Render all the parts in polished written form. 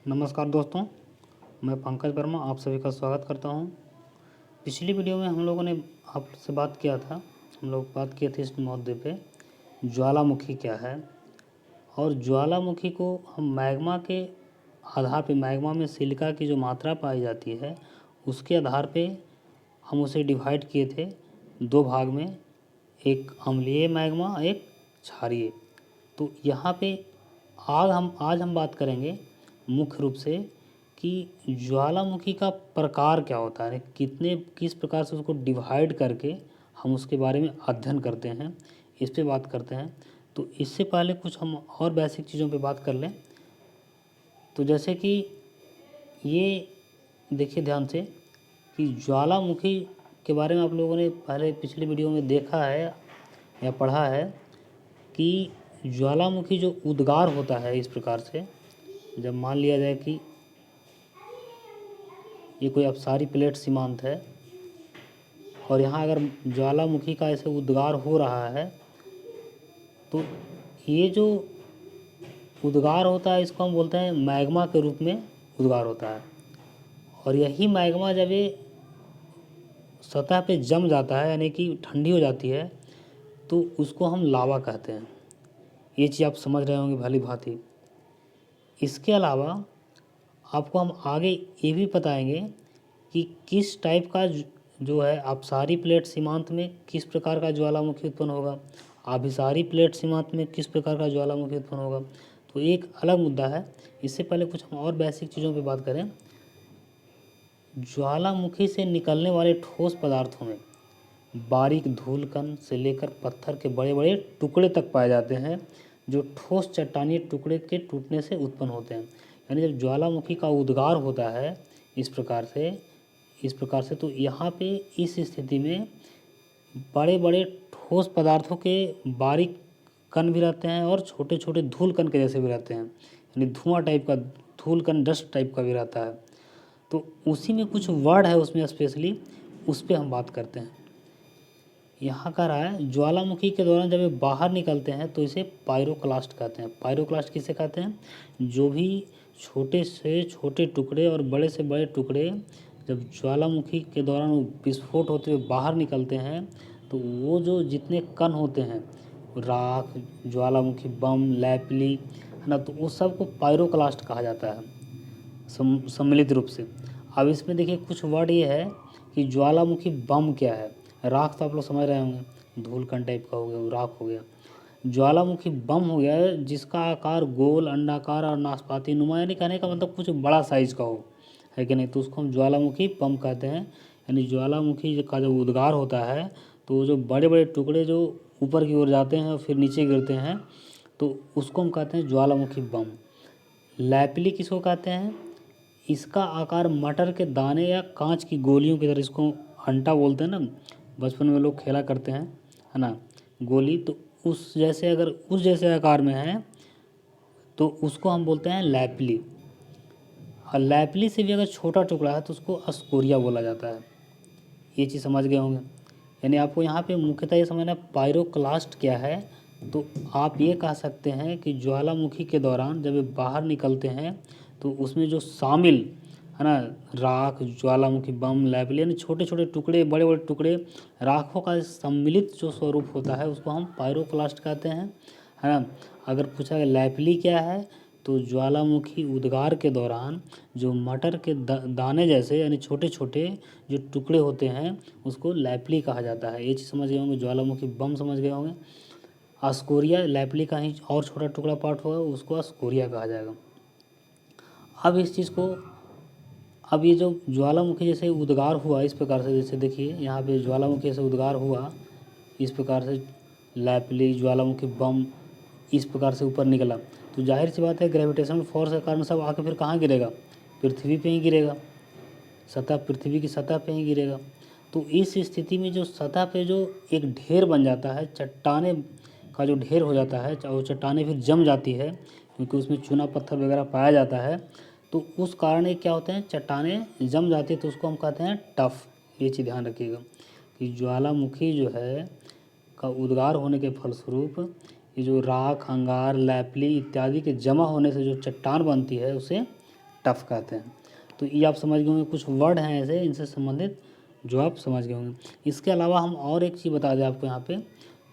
नमस्कार दोस्तों, मैं पंकज वर्मा आप सभी का स्वागत करता हूं। पिछली वीडियो में हम लोगों ने आपसे बात किया था, हम लोग बात किए थे इस मुद्दे पे ज्वालामुखी क्या है। और ज्वालामुखी को हम मैग्मा के आधार पे, मैग्मा में सिलिका की जो मात्रा पाई जाती है उसके आधार पे हम उसे डिवाइड किए थे दो भाग में, एक अम्लीय मैग्मा, एक क्षारीय। तो यहाँ पे आज हम बात करेंगे मुख्य रूप से कि ज्वालामुखी का प्रकार क्या होता है, किस प्रकार से उसको डिवाइड करके हम उसके बारे में अध्ययन करते हैं, इस पे बात करते हैं। तो इससे पहले कुछ हम और बेसिक चीज़ों पे बात कर लें। तो जैसे कि ये देखिए ध्यान से कि ज्वालामुखी के बारे में आप लोगों ने पहले पिछली वीडियो में देखा है या पढ़ा है कि ज्वालामुखी जो उद्गार होता है इस प्रकार से, जब मान लिया जाए कि ये कोई अपसारी प्लेट सीमांत है और यहाँ अगर ज्वालामुखी का ऐसे उद्गार हो रहा है तो ये जो उद्गार होता है इसको हम बोलते हैं मैग्मा के रूप में उद्गार होता है। और यही मैग्मा जब ये सतह पे जम जाता है यानी कि ठंडी हो जाती है तो उसको हम लावा कहते हैं। ये चीज़ आप समझ रहे होंगे भली भांति। इसके अलावा आपको हम आगे ये भी बताएंगे कि किस टाइप का जो है अपसारी प्लेट सीमांत में किस प्रकार का ज्वालामुखी उत्पन्न होगा, अभिसारी प्लेट सीमांत में किस प्रकार का ज्वालामुखी उत्पन्न होगा। तो एक अलग मुद्दा है। इससे पहले कुछ हम और बेसिक चीज़ों पे बात करें। ज्वालामुखी से निकलने वाले ठोस पदार्थों में बारीक धूलकण से लेकर पत्थर के बड़े बड़े टुकड़े तक पाए जाते हैं जो ठोस चट्टानी टुकड़े के टूटने से उत्पन्न होते हैं। यानी जब ज्वालामुखी का उद्गार होता है इस प्रकार से तो यहाँ पे इस स्थिति में बड़े बड़े ठोस पदार्थों के बारीक कण भी रहते हैं और छोटे छोटे धूल कण के जैसे भी रहते हैं, यानी धुआं टाइप का, धूल कण डस्ट टाइप का भी रहता है। तो उसी में कुछ वर्ड है उसमें स्पेशली, उस पर हम बात करते हैं। यहाँ कह रहा है ज्वालामुखी के दौरान जब ये बाहर निकलते हैं तो इसे पायरोक्लास्ट कहते हैं। पायरोक्लास्ट किसे कहते हैं? जो भी छोटे से छोटे टुकड़े और बड़े से बड़े टुकड़े जब ज्वालामुखी के दौरान विस्फोट होते हुए बाहर निकलते हैं तो वो जो जितने कण होते हैं, राख, ज्वालामुखी बम, लैपली, है ना, तो उस सब को पायरोक्लास्ट कहा जाता है सम्मिलित रूप से। अब इसमें देखिए कुछ वर्ड ये है कि ज्वालामुखी बम क्या है। राख तो आप लोग समझ रहे होंगे, धूलकण टाइप का हो गया, राख हो गया। ज्वालामुखी बम हो गया जिसका आकार गोल, अंडाकार और नाशपाती नुमा, यानी कहने का मतलब कुछ बड़ा साइज का हो, है कि नहीं, तो उसको हम ज्वालामुखी बम कहते हैं। यानी ज्वालामुखी का जो उद्गार होता है तो जो बड़े बड़े टुकड़े जो ऊपर की ओर जाते हैं और फिर नीचे गिरते हैं तो उसको हम कहते हैं ज्वालामुखी बम। लैपली किसको कहते हैं? इसका आकार मटर के दाने या कांच की गोलियों की तरह, इसको अंटा बोलते हैं ना, बचपन में लोग खेला करते हैं, है ना, गोली, तो उस जैसे अगर उस जैसे आकार में है तो उसको हम बोलते हैं लैपली। और लैपली से भी अगर छोटा टुकड़ा है तो उसको अस्कोरिया बोला जाता है। ये चीज़ समझ गए होंगे। यानी आपको यहाँ पे मुख्यतः ये समझना पायरोक्लास्ट क्या है। तो आप ये कह सकते हैं कि ज्वालामुखी के दौरान जब ये बाहर निकलते हैं तो उसमें जो शामिल है ना, राख, ज्वालामुखी बम, लैपली, यानी छोटे छोटे टुकड़े, बड़े बड़े टुकड़े, राखों का सम्मिलित जो स्वरूप होता है उसको हम पायरोक्लास्ट कहते हैं, है ना। अगर पूछा गया लैपली क्या है तो ज्वालामुखी उद्गार के दौरान जो मटर के दाने जैसे यानी छोटे छोटे जो टुकड़े होते हैं उसको लैपली कहा जाता है। ये चीज़ समझ गए होंगे। ज्वालामुखी बम समझ गए होंगे। अस्कोरिया लैपली का ही और छोटा टुकड़ा पार्ट होगा, उसको अस्कोरिया कहा जाएगा। अब इस चीज़ को, अब ये जो ज्वालामुखी जैसे उद्गार हुआ इस प्रकार से, जैसे देखिए यहाँ पे ज्वालामुखी जैसे उद्गार हुआ इस प्रकार से, लैपली, ज्वालामुखी बम इस प्रकार से ऊपर निकला तो जाहिर सी बात है ग्रेविटेशनल फोर्स के कारण सब आके फिर कहाँ गिरेगा? पृथ्वी पे ही गिरेगा, सतह, पृथ्वी की सतह पे ही गिरेगा। तो इस स्थिति में जो सतह पे जो एक ढेर बन जाता है, चट्टाने का जो ढेर हो जाता है, और चट्टाने फिर जम जाती है क्योंकि उसमें चूना पत्थर वगैरह पाया जाता है, तो उस कारण ये क्या होते हैं, चट्टाने जम जाती है तो उसको हम कहते हैं टफ। ये चीज़ ध्यान रखिएगा कि ज्वालामुखी जो है का उद्गार होने के फलस्वरूप ये जो राख, अंगार, लैपली इत्यादि के जमा होने से जो चट्टान बनती है उसे टफ कहते हैं। तो ये आप समझ गए होंगे, कुछ वर्ड हैं ऐसे इनसे संबंधित जो आप समझ गए होंगे। इसके अलावा हम और एक चीज़ बता दें आपको यहाँ पे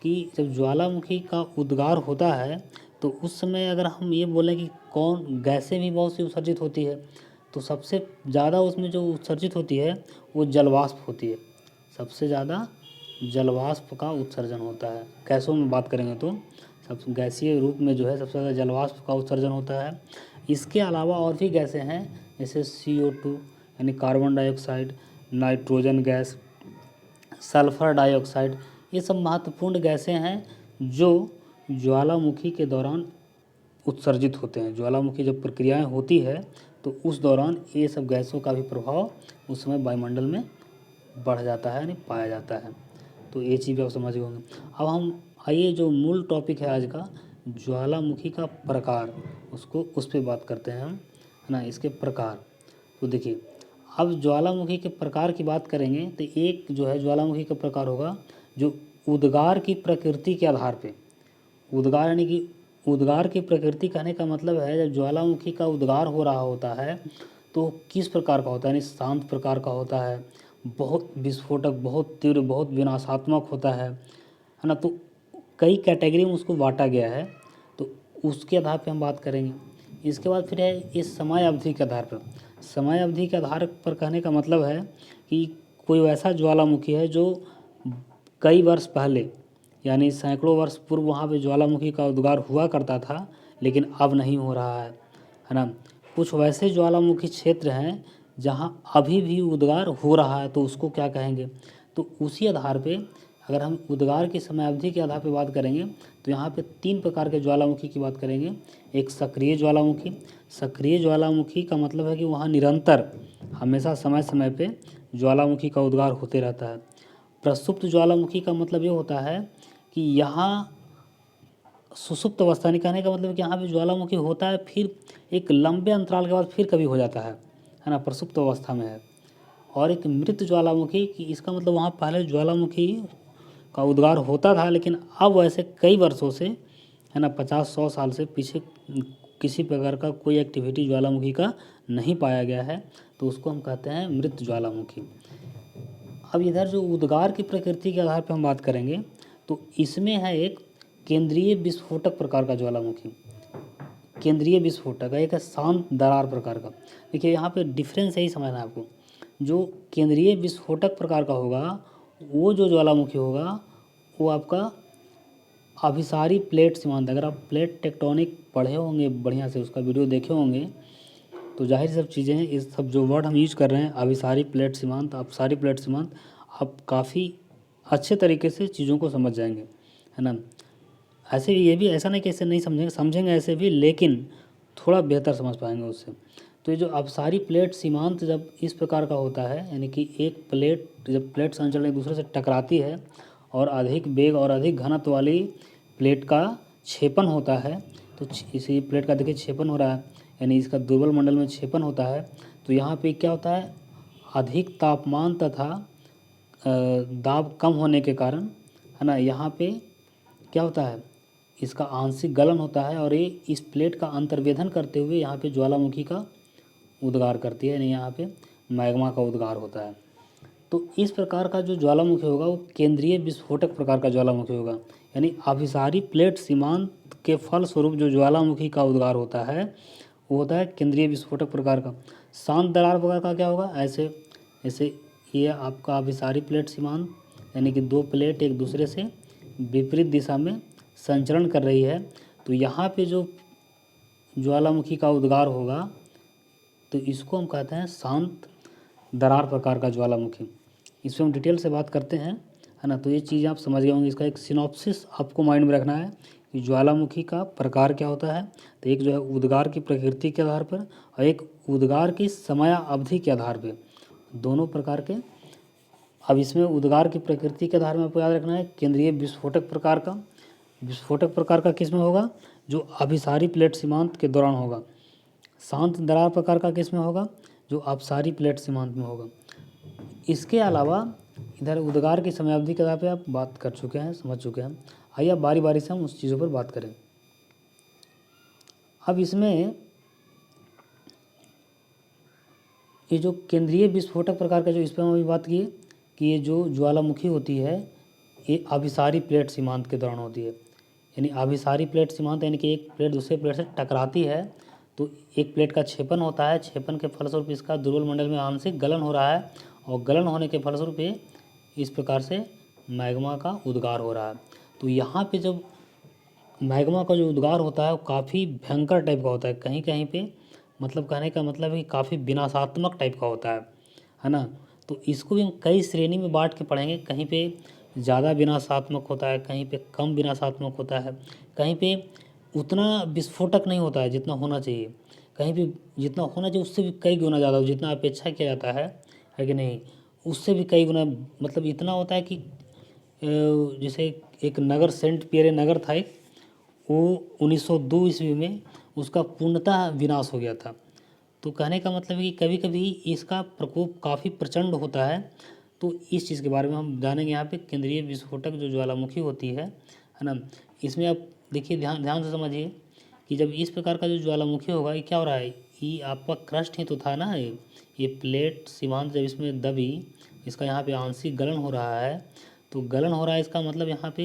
कि जब ज्वालामुखी का उद्गार होता है तो उस समय अगर हम ये बोलें कि कौन गैसें भी बहुत सी उत्सर्जित होती है, तो सबसे ज़्यादा उसमें जो उत्सर्जित होती है वो जलवाष्प होती है। सबसे ज़्यादा जलवाष्प का उत्सर्जन होता है। गैसों में बात करेंगे तो सब गैसीय रूप में जो है सबसे ज़्यादा जलवाष्प का उत्सर्जन होता है। इसके अलावा और भी गैसें हैं जैसे CO2 यानी carbon dioxide, nitrogen gas, sulphur dioxide, ये सब महत्वपूर्ण गैसें हैं जो ज्वालामुखी के दौरान उत्सर्जित होते हैं। ज्वालामुखी जब प्रक्रियाएं होती है तो उस दौरान ये सब गैसों का भी प्रभाव उस समय वायुमंडल में बढ़ जाता है, यानी पाया जाता है। तो ये चीज़ भी आप समझ गए होंगे। अब हम आइए जो मूल टॉपिक है आज का, ज्वालामुखी का प्रकार, उस पर बात करते हैं हम, है ना, इसके प्रकार। तो देखिए, अब ज्वालामुखी के प्रकार की बात करेंगे तो एक जो है ज्वालामुखी का प्रकार होगा जो उद्गार की प्रकृति के आधार पे, उद्गार यानी कि उद्गार की प्रकृति कहने का मतलब है जब ज्वालामुखी का उद्गार हो रहा होता है तो किस प्रकार का होता है, यानी शांत प्रकार का होता है, बहुत विस्फोटक, बहुत तीव्र, बहुत विनाशात्मक होता है ना। तो कई कैटेगरी में उसको बांटा गया है, तो उसके आधार पे हम बात करेंगे। इसके बाद फिर है इस समय अवधि के आधार पर। समय अवधि के आधार पर कहने का मतलब है कि कोई वैसा ज्वालामुखी है जो कई वर्ष पहले यानी सैकड़ों वर्ष पूर्व वहाँ पे ज्वालामुखी का उद्गार हुआ करता था लेकिन अब नहीं हो रहा है ना। कुछ वैसे ज्वालामुखी क्षेत्र हैं जहाँ अभी भी उद्गार हो रहा है, तो उसको क्या कहेंगे। तो उसी आधार पे अगर हम उद्गार की समय अवधि के आधार पे बात करेंगे तो यहाँ पे 3 प्रकार के ज्वालामुखी की बात करेंगे। एक सक्रिय ज्वालामुखी, सक्रिय ज्वालामुखी का मतलब है कि वहाँ निरंतर हमेशा समय समय पे ज्वालामुखी का उद्गार होते रहता है। प्रसुप्त ज्वालामुखी का मतलब ये होता है कि यहाँ सुसुप्त अवस्था, नहीं कहने का मतलब कि यहाँ पे ज्वालामुखी होता है फिर एक लंबे अंतराल के बाद फिर कभी हो जाता है ना, प्रसुप्त अवस्था में है। और एक मृत ज्वालामुखी कि इसका मतलब वहाँ पहले ज्वालामुखी का उद्गार होता था लेकिन अब वैसे कई वर्षों से, है ना, 50-100 साल से पीछे किसी प्रकार का कोई एक्टिविटी ज्वालामुखी का नहीं पाया गया है, तो उसको हम कहते हैं मृत ज्वालामुखी। अब इधर जो उद्गार की प्रकृति के आधार पर हम बात करेंगे तो इसमें है एक केंद्रीय विस्फोटक प्रकार का ज्वालामुखी। केंद्रीय विस्फोटक है, एक है शांत दरार प्रकार का। देखिए यहाँ पे डिफरेंस यही समझना है आपको। जो केंद्रीय विस्फोटक प्रकार का होगा वो जो ज्वालामुखी होगा वो आपका अभिसारी प्लेट सीमांत, अगर आप प्लेट टेक्टोनिक पढ़े होंगे बढ़िया से, उसका वीडियो देखे होंगे, तो जाहिर सब चीज़ें हैं, इस सब जो वर्ड हम यूज कर रहे हैं अभिसारी प्लेट सीमांत, अपसारी प्लेट सीमांत, आप काफ़ी अच्छे तरीके से चीज़ों को समझ जाएंगे, है ना। ऐसे ये भी ऐसा नहीं कि ऐसे नहीं समझेंगे ऐसे भी, लेकिन थोड़ा बेहतर समझ पाएंगे उससे। तो ये जो अपसारी प्लेट सीमांत जब इस प्रकार का होता है, यानी कि एक प्लेट जब प्लेट संचलन एक दूसरे से टकराती है और अधिक वेग और अधिक घनत्व वाली प्लेट का क्षेपण होता है, तो इसी प्लेट का देखिए क्षेपण हो रहा है, यानी इसका दुर्बल मंडल में क्षेपण होता है, तो यहाँ पे क्या होता है, अधिक तापमान तथा दाब कम होने के कारण, है ना, यहाँ पे क्या होता है, इसका आंशिक गलन होता है और ये इस प्लेट का अंतर्वेधन करते हुए यहाँ पे ज्वालामुखी का उद्गार करती है, यानी यहाँ पे मैग्मा का उद्गार होता है। तो इस प्रकार का जो ज्वालामुखी होगा वो केंद्रीय विस्फोटक प्रकार का ज्वालामुखी होगा, यानी अभिसारी प्लेट सीमांत के फलस्वरूप जो ज्वालामुखी का उद्गार होता है वो होता है केंद्रीय विस्फोटक प्रकार का। शांत दरार प्रकार का क्या होगा, ऐसे ऐसे ये आपका अभिसारी प्लेट सीमांत, यानी कि 2 प्लेट एक दूसरे से विपरीत दिशा में संचरण कर रही है, तो यहाँ पे जो ज्वालामुखी का उद्गार होगा तो इसको हम कहते हैं शांत दरार प्रकार का ज्वालामुखी। इस पर हम डिटेल से बात करते हैं, है ना। तो ये चीज़ आप समझ गए होंगे, इसका एक सिनॉप्सिस आपको माइंड में रखना है कि ज्वालामुखी का प्रकार क्या होता है। तो एक जो है उद्गार की प्रकृति के आधार पर और एक उद्गार की समय अवधि के आधार पर, दोनों प्रकार के। अब इसमें उद्गार की प्रकृति के आधार में आपको याद रखना है केंद्रीय विस्फोटक प्रकार का, विस्फोटक प्रकार का किस में होगा, जो अभिसारी प्लेट सीमांत के दौरान होगा। शांत दरार प्रकार का किस में होगा, जो अपसारी प्लेट सीमांत में होगा। इसके अलावा इधर उद्गार की समयावधि के आधार पर आप बात कर चुके हैं, समझ चुके हैं। आइए अब बारी बारी से हम उस चीज़ों पर बात करें। अब इसमें ये जो केंद्रीय विस्फोटक प्रकार का जो इस पर हम अभी बात किए कि ये जो ज्वालामुखी होती है ये अभिसारी प्लेट सीमांत के दौरान होती है। यानी अभिसारी प्लेट सीमांत यानी कि एक प्लेट दूसरे प्लेट से टकराती है तो एक प्लेट का क्षेपण होता है, क्षेपण के फलस्वरूप इसका ध्रुवल मंडल में आंशिक गलन हो रहा है और गलन होने के फलस्वरूप ये इस प्रकार से मैग्मा का उद्गार हो रहा है। तो यहाँ पे जब मैग्मा का जो उद्गार होता है वो काफ़ी भयंकर टाइप का होता है, कहीं कहीं पे मतलब कहने का मतलब है कि काफ़ी विनाशात्मक टाइप का होता है ना। तो इसको भी हम कई श्रेणी में बांट के पढ़ेंगे, कहीं पे ज़्यादा विनाशात्मक होता है, कहीं पे कम विनाशात्मक होता है, कहीं पे उतना विस्फोटक नहीं होता है जितना होना चाहिए, कहीं पे जितना होना चाहिए उससे भी कई गुना ज़्यादा जितना अपेक्षा किया जाता है कि नहीं, उससे भी कई गुना मतलब इतना होता है कि जैसे एक नगर सेंट पियरे नगर था एक, वो 1902 ईस्वी में उसका पूर्णतः विनाश हो गया था। तो कहने का मतलब है कि कभी कभी इसका प्रकोप काफ़ी प्रचंड होता है। तो इस चीज़ के बारे में हम जानेंगे यहाँ पे। केंद्रीय विस्फोटक जो ज्वालामुखी होती है ना, इसमें आप देखिए ध्यान ध्यान से समझिए कि जब इस प्रकार का जो ज्वालामुखी होगा ये क्या हो रहा है, ये आपका क्रस्ट ही तो था ना, ये प्लेट सीमांत जब इसमें दबी, इसका यहाँ पे आंशिक गलन हो रहा है। तो गलन हो रहा है इसका मतलब यहाँ पे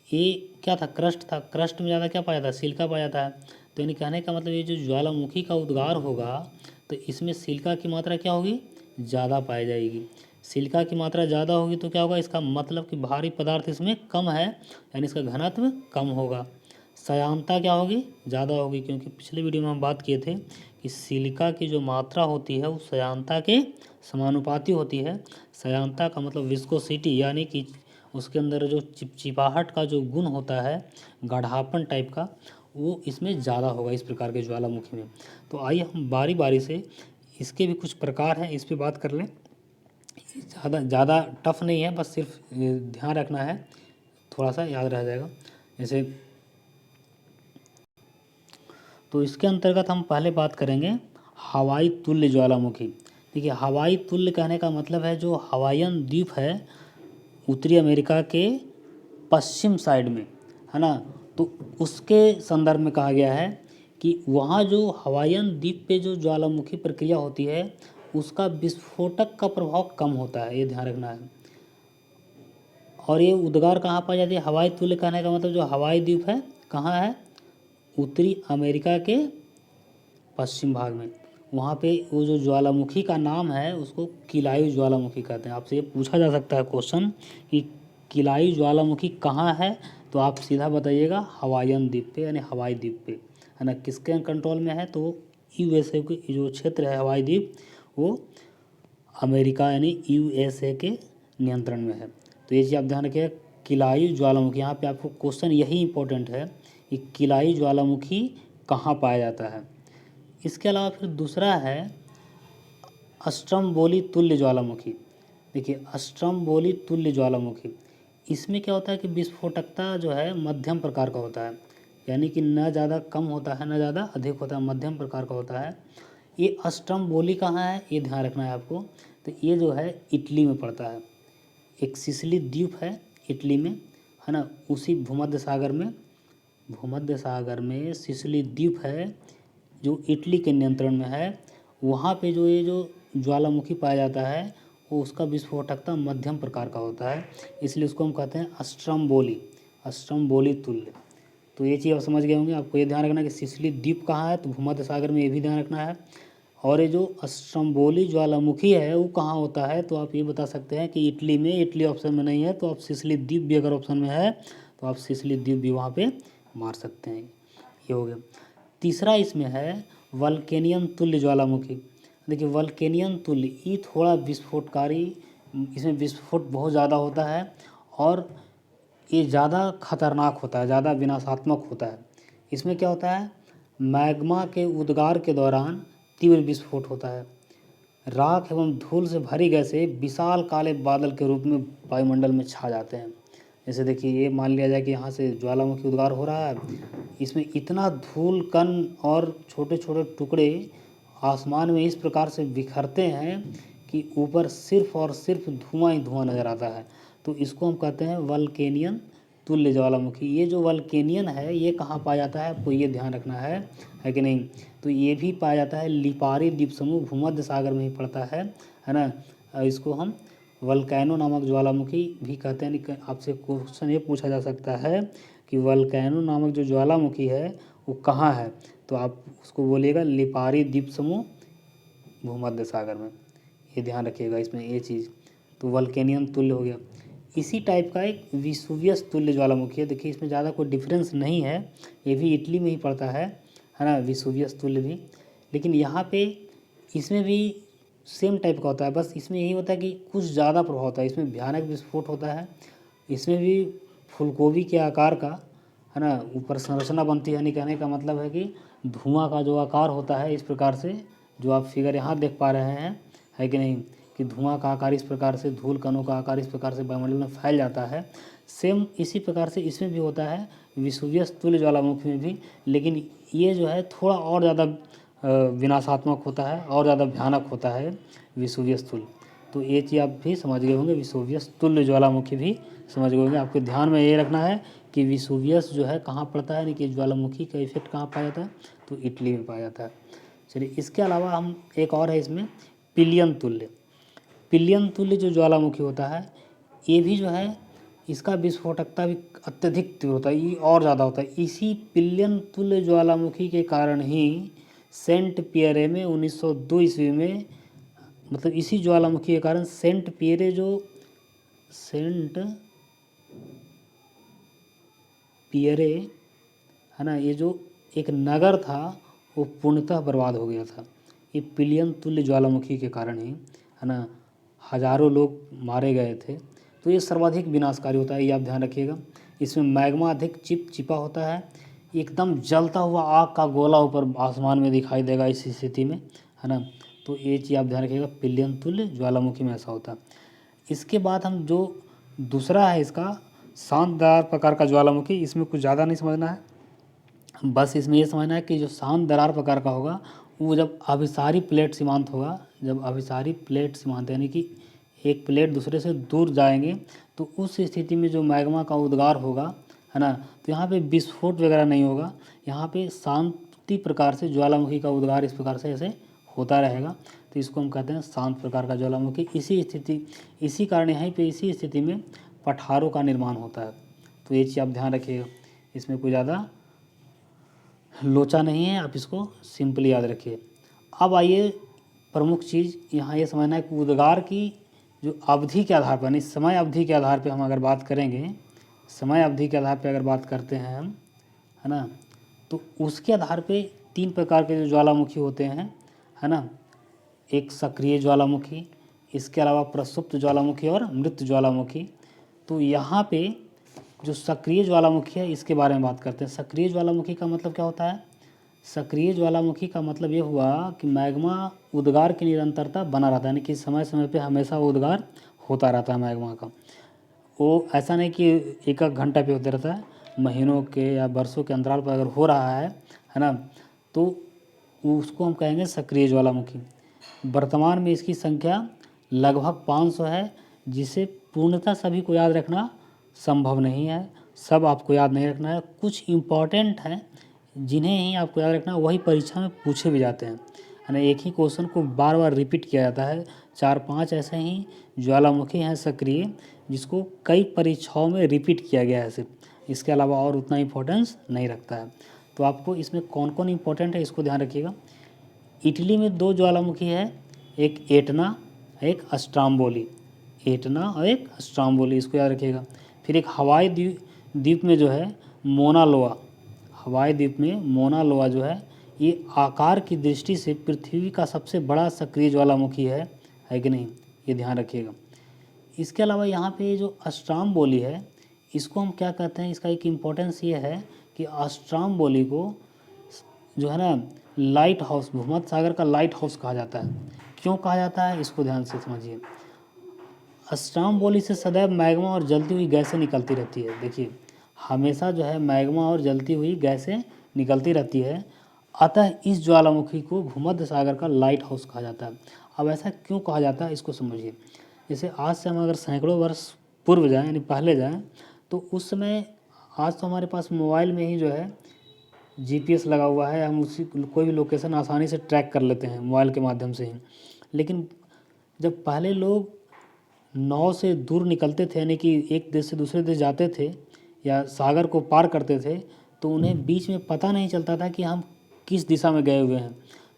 ये क्या था, क्रस्ट था, क्रस्ट में ज़्यादा क्या पाया था, सिलिका पाया था। तो यानी कहने का मतलब ये जो ज्वालामुखी का उद्गार होगा तो इसमें सिलिका की मात्रा क्या होगी, ज़्यादा पाई जाएगी। सिलिका की मात्रा ज़्यादा होगी तो क्या होगा, इसका मतलब कि भारी पदार्थ इसमें कम है, यानी इसका घनत्व कम होगा। सयांता क्या होगी, ज़्यादा होगी, क्योंकि पिछले वीडियो में हम बात किए थे कि सिलिका की जो मात्रा होती है वो सयांता के समानुपाती होती है। सयांता का मतलब विस्कोसिटी, यानी कि उसके अंदर जो चिपचिपाहट का जो गुण होता है, गाढ़ापन टाइप का, वो इसमें ज़्यादा होगा इस प्रकार के ज्वालामुखी में। तो आइए हम बारी बारी से इसके भी कुछ प्रकार हैं इस पर बात कर लें। ज़्यादा टफ नहीं है, बस सिर्फ ध्यान रखना है, थोड़ा सा याद रह जाएगा। जैसे तो इसके अंतर्गत हम पहले बात करेंगे हवाई तुल्य ज्वालामुखी। देखिए हवाई तुल्य कहने का मतलब है जो हवाईयन द्वीप है उत्तरी अमेरिका के पश्चिम साइड में, है ना, तो उसके संदर्भ में कहा गया है कि वहाँ जो हवाईयन द्वीप पे जो ज्वालामुखी प्रक्रिया होती है उसका विस्फोटक का प्रभाव कम होता है, ये ध्यान रखना है। और ये उद्गार कहाँ पाई जाती है, हवाई तुल्य कहने का मतलब जो हवाई द्वीप है कहाँ है, उत्तरी अमेरिका के पश्चिम भाग में। वहाँ पे वो जो ज्वालामुखी का नाम है उसको किलायु ज्वालामुखी कहते हैं। आपसे ये पूछा जा सकता है क्वेश्चन कि किलायु ज्वालामुखी कहाँ है, तो आप सीधा बताइएगा हवाईयन द्वीप पे, यानी हवाई द्वीप पे, है ना। किसके कंट्रोल में है, तो यूएसए के जो क्षेत्र है हवाई द्वीप वो अमेरिका यानी यूएसए के नियंत्रण में है। तो ये चीज़ आप ध्यान रखिएगा, किलायु ज्वालामुखी, यहाँ पे आपको क्वेश्चन यही इंपॉर्टेंट है कि किलायु ज्वालामुखी कहाँ पाया जाता है। इसके अलावा फिर दूसरा है अस्ट्रमबोली तुल्य ज्वालामुखी। देखिए अस्ट्रमबोली तुल्य ज्वालामुखी, इसमें क्या होता है कि विस्फोटकता जो है मध्यम प्रकार का होता है, यानी कि न ज़्यादा कम होता है न ज़्यादा अधिक होता है, मध्यम प्रकार का होता है। ये अस्ट्रमबोली कहाँ है ये ध्यान रखना है आपको। तो ये जो है इटली में पड़ता है, एक सिसिली द्वीप है इटली में, है ना, उसी भूमध्य सागर में सिसिली द्वीप है जो इटली के नियंत्रण में है। वहाँ पे जो ये जो ज्वालामुखी पाया जाता है वो उसका विस्फोटकता मध्यम प्रकार का होता है, इसलिए उसको हम कहते हैं अस्ट्रमबोली तुल्य। तो ये चीज़ आप समझ गए होंगे। आपको ये ध्यान रखना है कि सिसिली द्वीप कहाँ है, तो भूमध्य सागर में, ये भी ध्यान रखना है। और ये जो अस्ट्रमबोली ज्वालामुखी है वो कहाँ होता है, तो आप ये बता सकते हैं कि इटली में, इटली ऑप्शन में नहीं है तो आप सिसिली द्वीप भी अगर ऑप्शन में है तो आप सिसिली द्वीप भी वहाँ पे मार सकते हैं। ये हो गया। तीसरा इसमें है वल्केनियन तुल्य ज्वालामुखी। देखिए वल्केनियन तुल्य ये थोड़ा विस्फोटकारी, इसमें विस्फोट बहुत ज़्यादा होता है और ये ज़्यादा खतरनाक होता है, ज़्यादा विनाशात्मक होता है। इसमें क्या होता है, मैग्मा के उद्गार के दौरान तीव्र विस्फोट होता है, राख एवं धूल से भरी गैसें विशाल काले बादल के रूप में वायुमंडल में छा जाते हैं। जैसे देखिए ये मान लिया जाए कि यहाँ से ज्वालामुखी उद्गार हो रहा है, इसमें इतना धूल कण और छोटे छोटे टुकड़े आसमान में इस प्रकार से बिखरते हैं कि ऊपर सिर्फ और सिर्फ धुआं ही धुआं नज़र आता है। तो इसको हम कहते हैं वल्केनियन तुल्य ज्वालामुखी। ये जो वल्केनियन है ये कहाँ पाया जाता है, आपको ये ध्यान रखना है कि नहीं। तो ये भी पाया जाता है लिपारी द्वीप समूह, भूमध्य सागर में ही पड़ता है ना। इसको हम वल्केनो नामक ज्वालामुखी भी कहते हैं। यानी आपसे क्वेश्चन ये पूछा जा सकता है कि वल्केनो नामक जो ज्वालामुखी है वो कहाँ है, तो आप उसको बोलिएगा लिपारी द्वीप समूह, भूमध्य सागर में। ये ध्यान रखिएगा इसमें ये चीज़। तो वल्केनियन तुल्य हो गया। इसी टाइप का एक विसुवियस तुल्य ज्वालामुखी है। देखिए इसमें ज़्यादा कोई डिफरेंस नहीं है, ये भी इटली में ही पड़ता है ना, विसुवियस तुल्य भी। लेकिन यहाँ पे इसमें भी सेम टाइप का होता है, बस इसमें यही होता है कि कुछ ज़्यादा प्रभाव होता है। इसमें भयानक विस्फोट होता है, इसमें भी फूलगोभी के आकार का है ना ऊपर संरचना बनती है। यानी कहने का मतलब है कि धुआं का जो आकार होता है इस प्रकार से, जो आप फिगर यहाँ देख पा रहे हैं है कि नहीं, कि धुआं का आकार इस प्रकार से, धूल कणों का आकार इस प्रकार से वायुमंडल में फैल जाता है। सेम इसी प्रकार से इसमें भी होता है, विसुवियस तुल्य ज्वालामुखी में भी। लेकिन ये जो है थोड़ा और ज़्यादा विनाशात्मक होता है और ज़्यादा भयानक होता है विसुवियस तुल्य। तो ये चीज़ आप भी समझ गए होंगे, विसुवियस तुल्य ज्वालामुखी भी समझ गए होंगे। आपके ध्यान में ये रखना है कि विसुवियस जो है कहाँ पड़ता है, यानी कि ज्वालामुखी का इफेक्ट कहाँ पाया जाता है, तो इटली में पाया जाता है। चलिए इसके अलावा हम एक और है इसमें पिलियन तुल्य। पिलियन तुल्य जो ज्वालामुखी होता है ये भी जो है इसका विस्फोटकता भी अत्यधिक तीव्र होता है, ये और ज़्यादा होता है। इसी पिलियन तुल्य ज्वालामुखी के कारण ही सेंट पियरे में 1902 ईस्वी में, मतलब इसी ज्वालामुखी के कारण सेंट पियरे जो सेंट पियरे है ना, ये जो एक नगर था वो पूर्णतः बर्बाद हो गया था, ये पिलियन तुल्य ज्वालामुखी के कारण ही है ना। हजारों लोग मारे गए थे। तो ये सर्वाधिक विनाशकारी होता है, ये आप ध्यान रखिएगा। इसमें मैग्मा अधिक चिपचिपा होता है, एकदम जलता हुआ आग का गोला ऊपर आसमान में दिखाई देगा इस स्थिति में, है ना। तो ये चीज़ आप ध्यान रखिएगा, पिलियन तुल्य ज्वालामुखी में ऐसा होता है। इसके बाद हम जो दूसरा है इसका शांतदार प्रकार का ज्वालामुखी, इसमें कुछ ज़्यादा नहीं समझना है, बस इसमें ये समझना है कि जो शांत दरार प्रकार का होगा वो जब अभिसारी प्लेट सीमांत होगा, जब अभिसारी प्लेट सीमांत यानी कि एक प्लेट दूसरे से दूर जाएंगे, तो उस स्थिति में जो मैग्मा का उद्गार होगा है ना, तो यहाँ पे विस्फोट वगैरह नहीं होगा, यहाँ पे शांति प्रकार से ज्वालामुखी का उद्गार इस प्रकार से ऐसे होता रहेगा। तो इसको हम कहते हैं शांत प्रकार का ज्वालामुखी। इसी कारण यहाँ पे इसी स्थिति में पठारों का निर्माण होता है। तो ये चीज़ आप ध्यान रखिएगा, इसमें कोई ज़्यादा लोचा नहीं है, आप इसको सिंपली याद रखिए। अब आइए प्रमुख चीज़ यहाँ ये समझना है कि उद्गार की जो अवधि के आधार पर, यानी समय अवधि के आधार पर हम अगर बात करेंगे, समय अवधि के आधार पर अगर बात करते हैं हम, है ना, तो उसके आधार पे 3 प्रकार के जो ज्वालामुखी होते हैं, है ना। एक सक्रिय ज्वालामुखी, इसके अलावा प्रसुप्त ज्वालामुखी और मृत ज्वालामुखी। तो यहाँ पे जो सक्रिय ज्वालामुखी है इसके बारे में बात करते हैं। सक्रिय ज्वालामुखी का मतलब क्या होता है, सक्रिय ज्वालामुखी का मतलब ये हुआ कि मैग्मा उद्गार की निरंतरता बना रहता है, यानी कि समय समय पे हमेशा उद्गार होता रहता है मैग्मा का। वो ऐसा नहीं कि एक घंटा पे होता रहता है, महीनों के या वर्षों के अंतराल पर अगर हो रहा है ना, तो उसको हम कहेंगे सक्रिय ज्वालामुखी। वर्तमान में इसकी संख्या लगभग 500 है, जिसे पूर्णतः सभी को याद रखना संभव नहीं है, सब आपको याद नहीं रखना है। कुछ इम्पॉर्टेंट हैं जिन्हें ही आपको याद रखना है, वही परीक्षा में पूछे भी जाते हैं, है ना। एक ही क्वेश्चन को बार बार रिपीट किया जाता है। 4-5 ऐसे ही ज्वालामुखी हैं सक्रिय जिसको कई परीक्षाओं में रिपीट किया गया है सिर्फ, इसके अलावा और उतना इम्पोर्टेंस नहीं रखता है। तो आपको इसमें कौन कौन इम्पोर्टेंट है इसको ध्यान रखिएगा। इटली में 2 ज्वालामुखी है, एक एटना एक अस्ट्राम्बोली, एटना और एक अस्ट्राम्बोली, इसको याद रखिएगा। फिर एक हवाई द्वीप में जो है मोना लोआ, हवाई द्वीप में मोना लोआ जो है ये आकार की दृष्टि से पृथ्वी का सबसे बड़ा सक्रिय ज्वालामुखी है कि नहीं, ये ध्यान रखिएगा। इसके अलावा यहाँ पे जो अस्ट्राम्बोली है इसको हम क्या कहते हैं, इसका एक इम्पोर्टेंस ये है कि अस्ट्राम्बोली को जो है ना लाइट हाउस, भूमध्य सागर का लाइट हाउस कहा जाता है। क्यों कहा जाता है इसको ध्यान से समझिए। अस्ट्राम्बोली से सदैव मैग्मा और जलती हुई गैसें निकलती रहती है। देखिए हमेशा जो है मैग्मा और जलती हुई गैसें निकलती रहती है, अतः इस ज्वालामुखी को भूमध्य सागर का लाइट हाउस कहा जाता है। अब ऐसा क्यों कहा जाता है इसको समझिए। जैसे आज से हम अगर सैकड़ों वर्ष पूर्व जाएं, यानी पहले जाएं, तो उस समय आज तो हमारे पास मोबाइल में ही जो है जीपीएस लगा हुआ है, हम उसी कोई भी लोकेशन आसानी से ट्रैक कर लेते हैं मोबाइल के माध्यम से ही। लेकिन जब पहले लोग नाव से दूर निकलते थे, यानी कि एक देश से दूसरे देश जाते थे या सागर को पार करते थे, तो उन्हें बीच में पता नहीं चलता था कि हम किस दिशा में गए हुए हैं।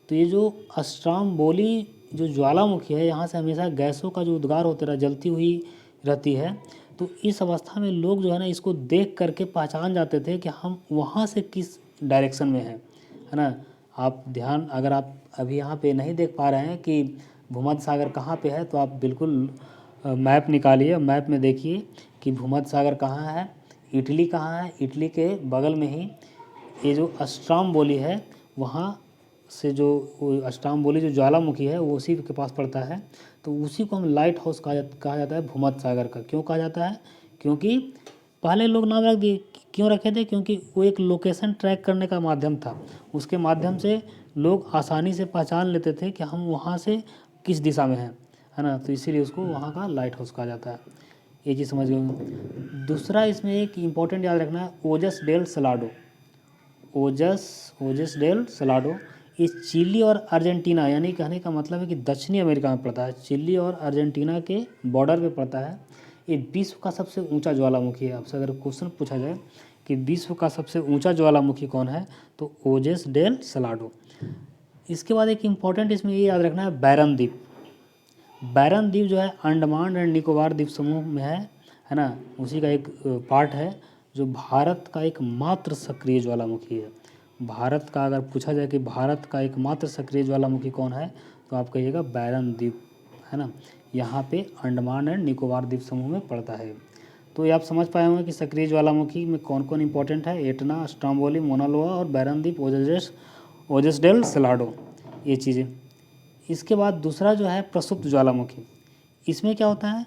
तो ये जो अस्ट्रोम्बोली जो ज्वालामुखी है, यहाँ से हमेशा गैसों का जो उद्गार होता रहा, जलती हुई रहती है। तो इस अवस्था में लोग जो है ना इसको देख करके पहचान जाते थे कि हम वहाँ से किस डायरेक्शन में हैं, है ना। आप ध्यान, अगर आप अभी यहाँ पे नहीं देख पा रहे हैं कि भूमध्य सागर कहाँ पे है, तो आप बिल्कुल मैप निकालिए, मैप में देखिए कि भूमध्य सागर कहाँ है, इटली कहाँ है। इटली के बगल में ही ये जो अस्ट्रोम्बोली है, वहाँ से जो अस्ट्रोम्बोली जो ज्वालामुखी है वो उसी के पास पड़ता है। तो उसी को हम लाइट हाउस कहा जाता है भूमध्य सागर का। क्यों कहा जाता है? क्योंकि पहले लोग नाम रख दिए, क्यों रखे थे? क्योंकि वो एक लोकेशन ट्रैक करने का माध्यम था। उसके माध्यम से लोग आसानी से पहचान लेते थे कि हम वहाँ से किस दिशा में हैं, है ना। तो इसीलिए उसको वहाँ का लाइट हाउस कहा जाता है। ये चीज़ समझ गए। दूसरा इसमें एक इम्पॉर्टेंट याद रखना है, ओजस डेल सलाडो। ओजस डेल सलाडो ये चिली और अर्जेंटीना, यानी कहने का मतलब है कि दक्षिणी अमेरिका में पड़ता है। चिली और अर्जेंटीना के बॉर्डर पे पड़ता है। ये विश्व का सबसे ऊंचा ज्वालामुखी है। आपसे अगर क्वेश्चन पूछा जाए कि विश्व का सबसे ऊंचा ज्वालामुखी कौन है, तो ओजस डेल सलाडो। इसके बाद एक इम्पॉर्टेंट इसमें ये याद रखना है, बैरन द्वीप। बैरन द्वीप जो है अंडमान एंड निकोबार द्वीप समूह में है ना, उसी का एक पार्ट है, जो भारत का एकमात्र सक्रिय ज्वालामुखी है। भारत का अगर पूछा जाए कि भारत का एकमात्र सक्रिय ज्वालामुखी कौन है, तो आप कहिएगा बैरन द्वीप, है ना। यहाँ पे अंडमान एंड निकोबार द्वीप समूह में पड़ता है। तो ये आप समझ पाए होंगे कि सक्रिय ज्वालामुखी में कौन कौन इंपॉर्टेंट है, एटना, अस्ट्रोम्बोली, मोना लोआ और बैरन द्वीप, ओजस डेल सलाडो, ये चीज़ें। इसके बाद दूसरा जो है प्रसुप्त ज्वालामुखी। इसमें क्या होता है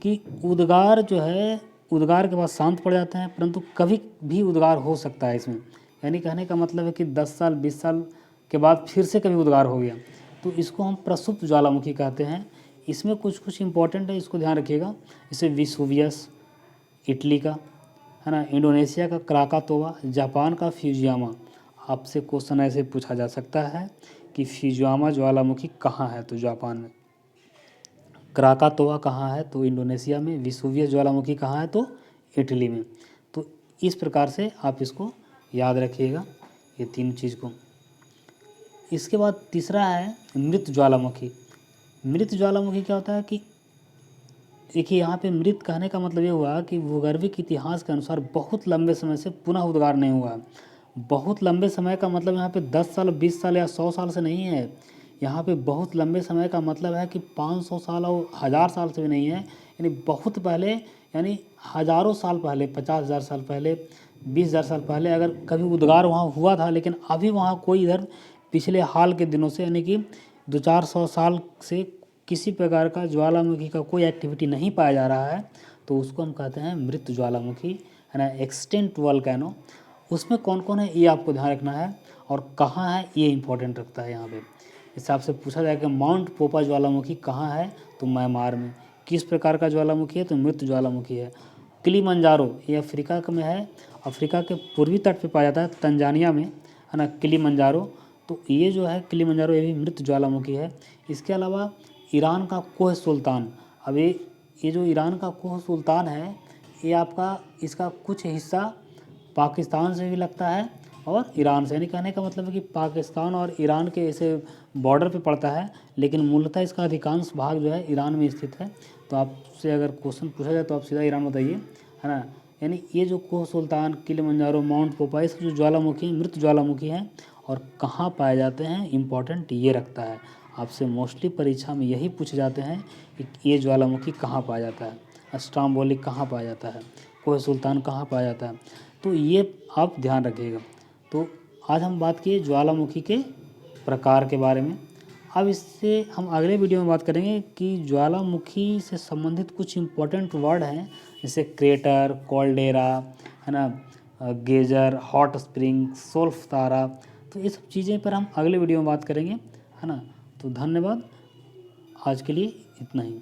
कि उद्गार जो है, उद्गार के बाद शांत पड़ जाते हैं, परंतु कभी भी उद्गार हो सकता है इसमें। यानी कहने का मतलब है कि 10 साल 20 साल के बाद फिर से कभी उद्गार हो गया, तो इसको हम प्रसुप्त ज्वालामुखी कहते हैं। इसमें कुछ कुछ इंपॉर्टेंट है, इसको ध्यान रखिएगा। जैसे विसुवियस इटली का, है ना, इंडोनेशिया का क्राकातोवा, जापान का फ्यूजियामा। आपसे क्वेश्चन ऐसे पूछा जा सकता है कि फ्यूजियामा ज्वालामुखी कहाँ है, तो जापान में। क्राकातोवा कहाँ है, तो इंडोनेशिया में। विसुवियस ज्वालामुखी कहाँ है, तो इटली में। तो इस प्रकार से आप इसको याद रखिएगा, ये तीन चीज़ को। इसके बाद तीसरा है मृत ज्वालामुखी। मृत ज्वालामुखी क्या होता है कि देखिए, यहाँ पे मृत कहने का मतलब ये हुआ कि भूगर्भिक इतिहास के अनुसार बहुत लंबे समय से पुनः उद्गार नहीं हुआ। बहुत लंबे समय का मतलब यहाँ पे 10 साल 20 साल या 100 साल से नहीं है। यहाँ पे बहुत लंबे समय का मतलब है कि 500 साल और 1000 साल से भी नहीं है। यानी बहुत पहले, यानी हज़ारों साल पहले, 50,000 साल पहले, 20,000 साल पहले अगर कभी उद्गार वहाँ हुआ था। लेकिन अभी वहाँ कोई इधर पिछले हाल के दिनों से, यानी कि 200-400 साल से किसी प्रकार का ज्वालामुखी का कोई एक्टिविटी नहीं पाया जा रहा है, तो उसको हम कहते हैं मृत ज्वालामुखी, है ना, एक्सटिंक्ट वोल्केनो। उसमें कौन कौन है ये आपको ध्यान रखना है, और कहाँ है ये इंपॉर्टेंट रखता है यहाँ पे। इससे आपसे पूछा जाए कि माउंट पोपा ज्वालामुखी कहाँ है, तो म्यांमार में। किस प्रकार का ज्वालामुखी है, तो मृत ज्वालामुखी है। किलिमंजारो ये अफ्रीका में है, अफ्रीका के पूर्वी तट पे पाया जाता है, तंजानिया में, है ना, किलिमंजारो। तो ये जो है किलिमंजारो, ये भी मृत ज्वालामुखी है। इसके अलावा ईरान का कोह सुल्तान। अब ये जो ईरान का कोह सुल्तान है, ये आपका इसका कुछ हिस्सा पाकिस्तान से भी लगता है और ईरान से। यानी कहने का मतलब है कि पाकिस्तान और ईरान के ऐसे बॉर्डर पे पड़ता है, लेकिन मूलतः इसका अधिकांश भाग जो है ईरान में स्थित है। तो आपसे अगर क्वेश्चन पूछा जाए तो आप सीधा ईरान बताइए, है ना। यानी ये जो कोह सुल्तान, किलिमंजारो, माउंट पोपा, ये सब जो ज्वालामुखी मृत ज्वालामुखी हैं और कहाँ पाए जाते हैं, इम्पॉर्टेंट ये रखता है। आपसे मोस्टली परीक्षा में यही पूछे जाते हैं कि ये ज्वालामुखी कहाँ पाया जाता है, अस्ट्रोम्बोली कहाँ पाया जाता है, कोह सुल्तान कहाँ पाया जाता है। तो ये आप ध्यान रखिएगा। तो आज हम बात किए ज्वालामुखी के प्रकार के बारे में। अब इससे हम अगले वीडियो में बात करेंगे कि ज्वालामुखी से संबंधित कुछ इम्पोर्टेंट वर्ड हैं, जैसे क्रेटर, कॉल्डेरा, है ना, गेजर, हॉट स्प्रिंग, सोल्फतारा। तो ये सब चीज़ें पर हम अगले वीडियो में बात करेंगे, है ना। तो धन्यवाद, आज के लिए इतना ही।